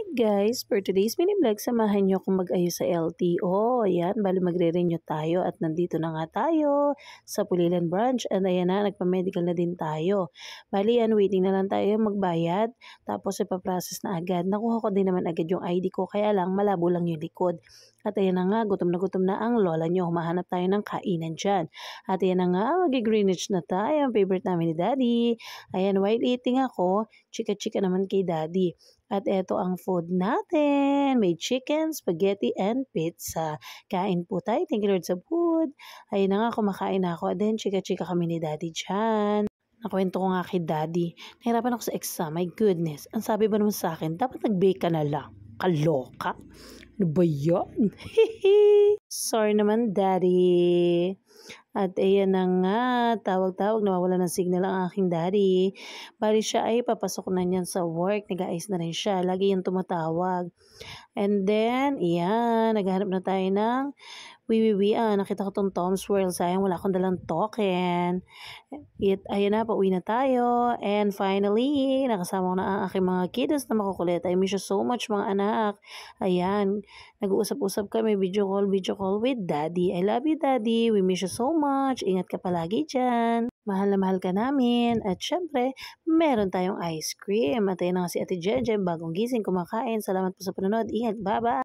Guys, for today's mini vlog, samahan niyo akong mag-ayos sa LTO. Ayan, bali magre-renew tayo at nandito na nga tayo sa Pulilan branch. And ayan na, nagpa-medical na din tayo. Bali yan, waiting na lang tayo magbayad. Tapos ipaprocess na agad. Nakuha ko din naman agad yung ID ko, kaya lang malabo lang yung likod. At ayan na nga, gutom na ang lola nyo. Humahanap tayo ng kainan dyan. At ayan na nga, mag-Greenwich na tayo. Ang favorite namin ni Daddy. Ayan, while eating ako, chika-chika naman kay Daddy. At eto ang food natin. May chicken, spaghetti, and pizza. Kain po tayo. Thank you Lord sa food. Ayun na nga, kumakain na ako. Then, chika-chika kami ni Daddy dyan. Nakwento ko nga kay Daddy. Nahirapan ako sa exam. My goodness. Ang sabi ba naman sa akin, dapat nag-bake ka na lang. Kaloka? Ano ba yan? Sorry naman, Daddy. At ayan na nga, tawag-tawag, nawawala ng signal ang aking daddy. Bali siya ay papasok na niyan sa work, nag-aayos na rin siya, lagi yung tumatawag. And then, iyan, naghahanap na tayo ng nakita ko tong Tom's World, sayang wala akong dalang token. Ayan na, pauwi na tayo. And finally, nakasama ko na ang aking mga kiddos na makukulit. I miss you so much mga anak. Ayan, nag-uusap-usap kami, video call with Daddy. I love you Daddy, we miss you so much. Ingat ka palagi dyan. Mahal na mahal ka namin. At syempre, meron tayong ice cream. At ayun na nga si Ate Jeje, bagong gising, kumakain. Salamat po sa panonood. Ingat, bye-bye!